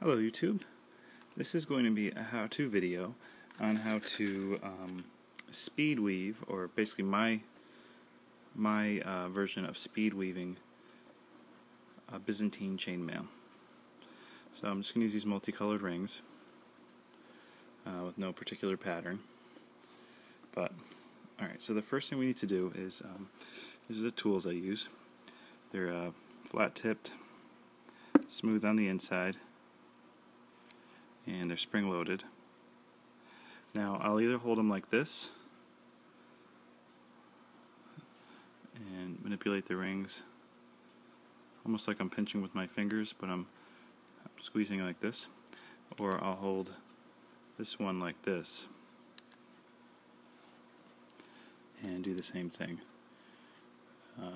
Hello YouTube. This is going to be a how-to video on how to speed weave, or basically my version of speed weaving a Byzantine chainmail. So I'm just going to use these multicolored rings with no particular pattern. But alright, so the first thing we need to do is these are the tools I use. They're flat-tipped, smooth on the inside, and they're spring-loaded. Now I'll either hold them like this and manipulate the rings almost like I'm pinching with my fingers, but I'm squeezing like this, or I'll hold this one like this and do the same thing. So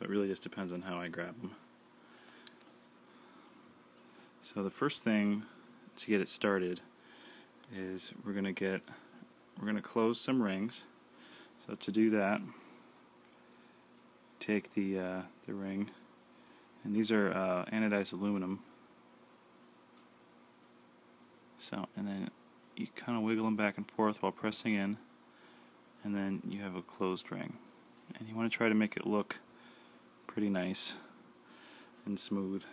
it really just depends on how I grab them. So the first thing to get it started is we're going to close some rings. So to do that, take the ring, and these are anodized aluminum. So, and then you kind of wiggle them back and forth while pressing in, and then you have a closed ring. And you want to try to make it look pretty nice and smooth.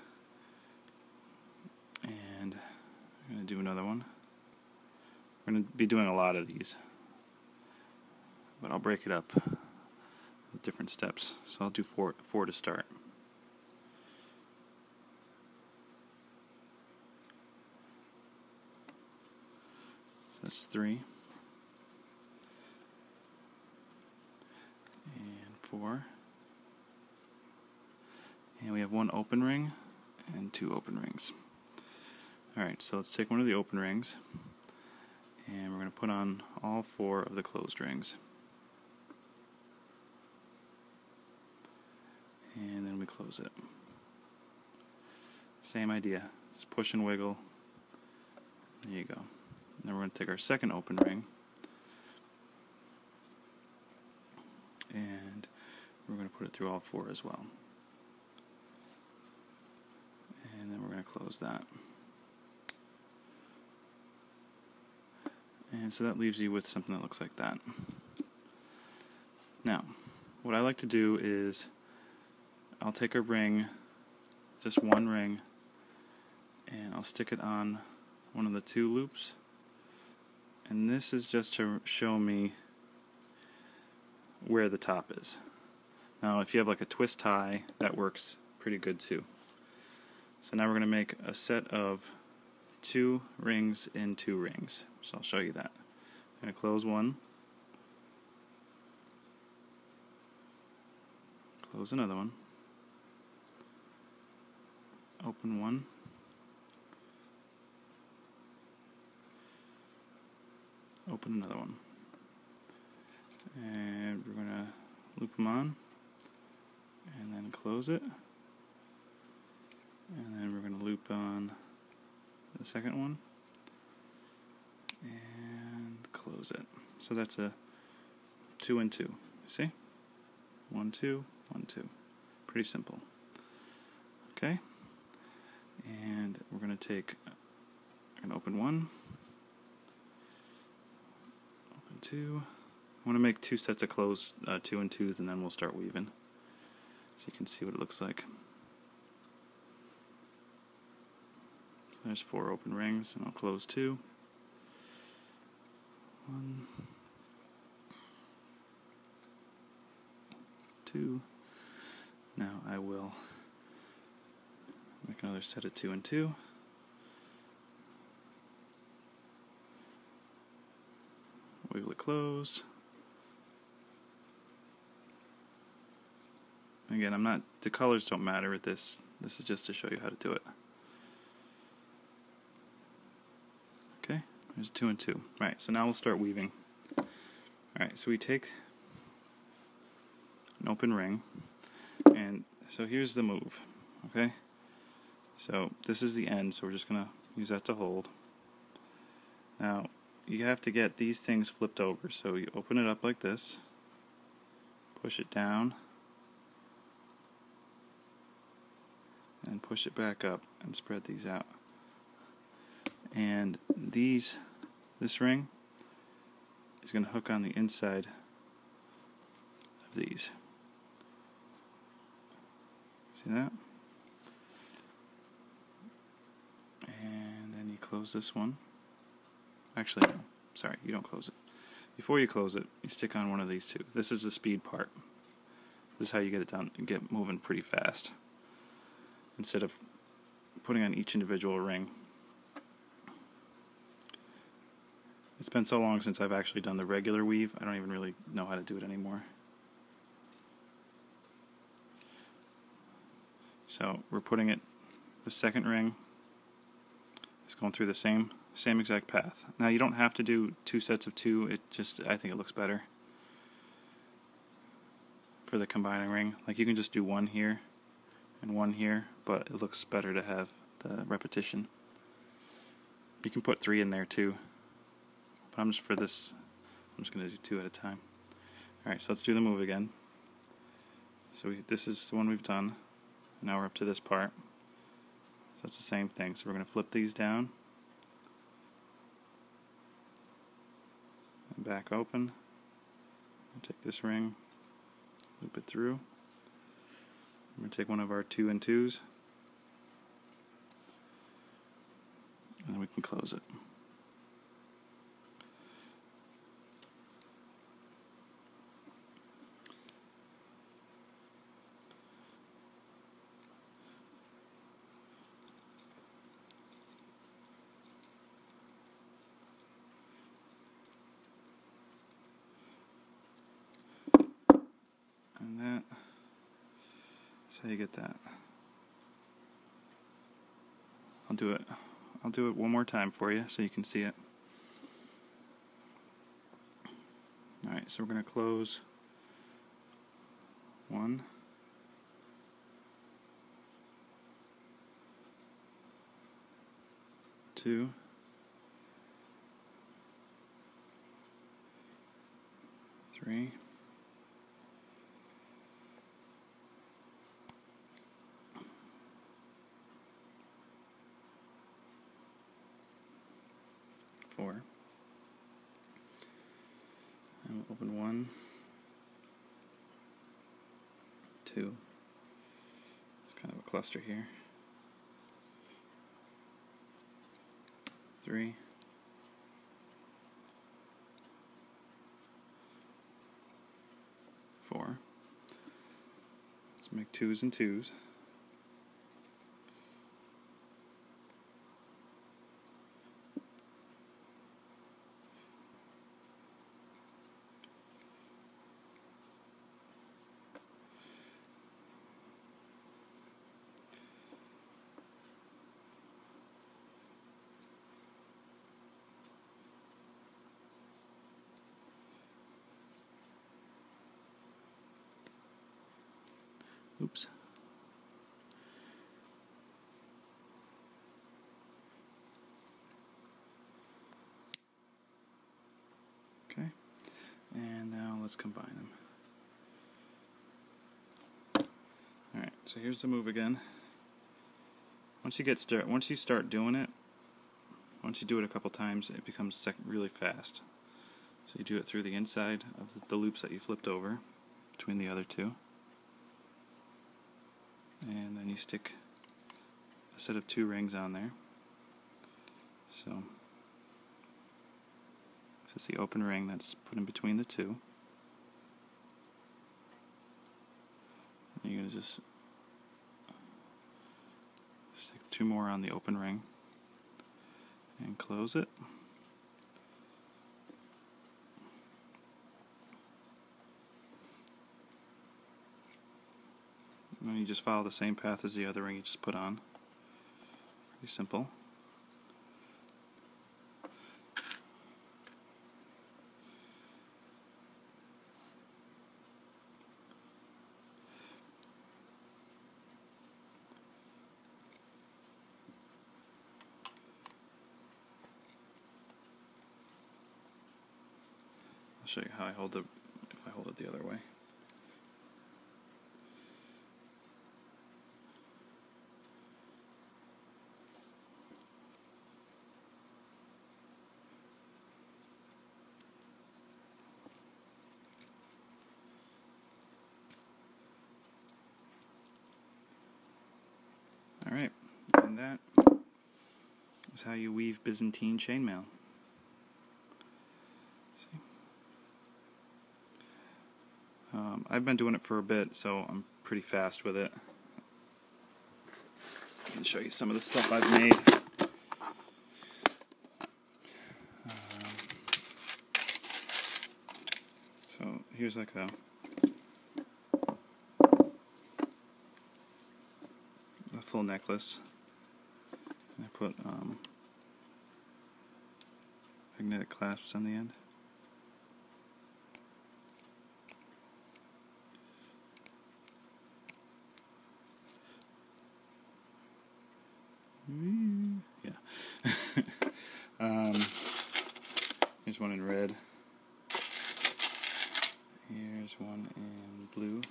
And I'm going to do another one. We're going to be doing a lot of these, but I'll break it up with different steps. So I'll do four to start. So that's 3 and 4, and we have 1 open ring and 2 open rings. Alright, so let's take one of the open rings, and we're going to put on all 4 of the closed rings. And then we close it. Same idea, just push and wiggle. There you go. Now we're going to take our second open ring, and we're going to put it through all 4 as well. And then we're going to close that. And so that leaves you with something that looks like that. Now, what I like to do is I'll take a ring, just one ring, and I'll stick it on one of the 2 loops. And this is just to show me where the top is. Now, if you have like a twist tie, that works pretty good too. So now we're going to make a set of 2 rings in 2 rings. So I'll show you that. I'm going to close one, close another one, open one, open another one, and we're going to loop them on, and then close it, and then we're going to loop on the second one, and close it. So that's a 2 and 2. See? 1, 2, 1, 2. Pretty simple. Okay? And we're going to open 1, open 2. I want to make 2 sets of closed 2 and 2s, and then we'll start weaving. So you can see what it looks like. So there's 4 open rings, and I'll close 2. 1, 2. Now I will make another set of 2 and 2. Wiggle it closed. Again, the colors don't matter with this. This is just to show you how to do it. Okay, there's 2 and 2. Alright, so now we'll start weaving. Alright, so we take an open ring, and so here's the move. Okay, so this is the end, so we're just going to use that to hold. Now, you have to get these things flipped over, so you open it up like this, push it down, and push it back up and spread these out. And this ring is going to hook on the inside of these. See that? And then you close this one. Actually, no. Sorry, you don't close it. Before you close it, you stick on one of these two. This is the speed part. This is how you get it done and get moving pretty fast, instead of putting on each individual ring. It's been so long since I've actually done the regular weave, I don't even really know how to do it anymore. So we're putting it, the second ring is going through the same exact path. Now you don't have to do 2 sets of 2, I think it looks better for the combining ring. Like, you can just do 1 here and 1 here, but it looks better to have the repetition. You can put 3 in there too, but I'm just going to do 2 at a time. Alright, so let's do the move again. So this is the one we've done. Now we're up to this part. So it's the same thing. So we're going to flip these down and back open. I'll take this ring, loop it through. I'm going to take one of our 2 and 2s, and then we can close it. And that's how you get that. I'll do it one more time for you so you can see it. Alright, so we're going to close 1, 2, 3, 4, and we'll open 1, 2. It's kind of a cluster here. 3, 4. Let's make 2s and 2s. Oops. Okay, and now let's combine them. Alright, so here's the move again. Once you start doing it, once you do it a couple times, it becomes really fast. So you do it through the inside of the loops that you flipped over between the other 2. And then you stick a set of 2 rings on there. So this is the open ring that's put in between the 2. And you're going to just stick 2 more on the open ring and close it. And you just follow the same path as the other ring you just put on. Pretty simple. I'll show you how I hold it if I hold it the other way. that is how you weave Byzantine chainmail. I've been doing it for a bit, so I'm pretty fast with it. I can show you some of the stuff I've made. So here's like a full necklace. I put magnetic clasps on the end. Yeah. Here's one in red. Here's one in blue.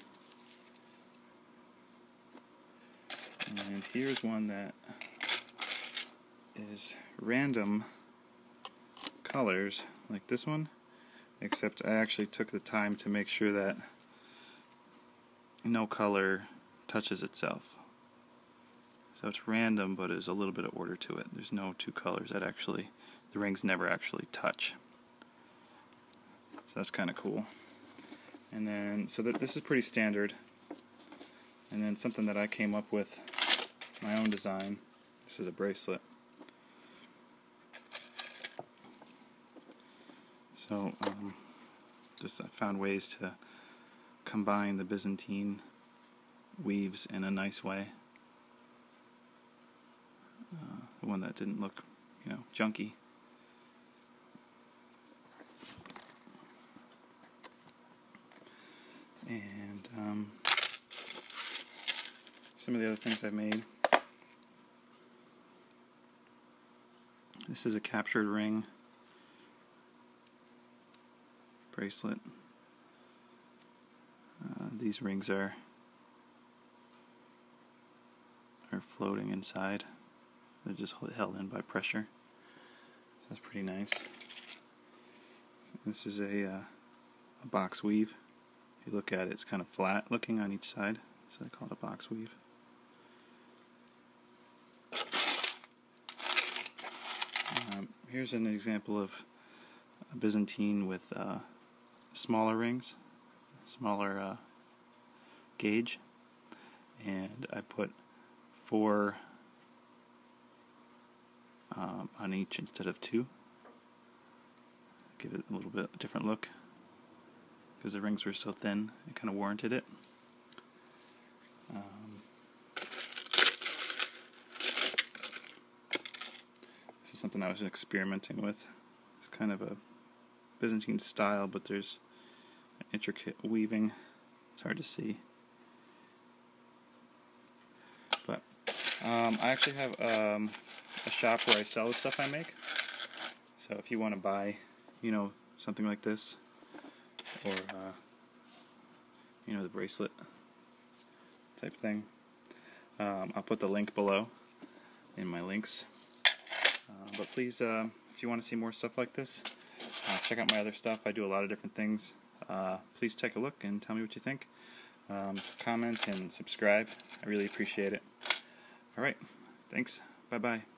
And here's one that is random colors, like this one, except I actually took the time to make sure that no color touches itself. So it's random, but there's a little bit of order to it. There's no two colors that actually, the rings never actually touch. So that's kind of cool. And then, so that this is pretty standard. And then something that I came up with, my own design. This is a bracelet. So, just I found ways to combine the Byzantine weaves in a nice way. The one that didn't look, junky. And some of the other things I've made. This is a captured ring bracelet. These rings are floating inside. They're just held in by pressure. So that's pretty nice. This is a box weave. If you look at it, it's kind of flat looking on each side, so I call it a box weave. Here's an example of a Byzantine with smaller rings, smaller gauge, and I put 4 on each instead of 2. Give it a little bit different look because the rings were so thin, it kind of warranted it. This is something I was experimenting with. It's kind of a Byzantine style, but there's an intricate weaving. It's hard to see. But I actually have a shop where I sell the stuff I make. So if you want to buy, something like this, or the bracelet type thing, I'll put the link below in my links. But please, if you want to see more stuff like this, check out my other stuff. I do a lot of different things. Please take a look and tell me what you think. Comment and subscribe. I really appreciate it. Alright, thanks. Bye-bye.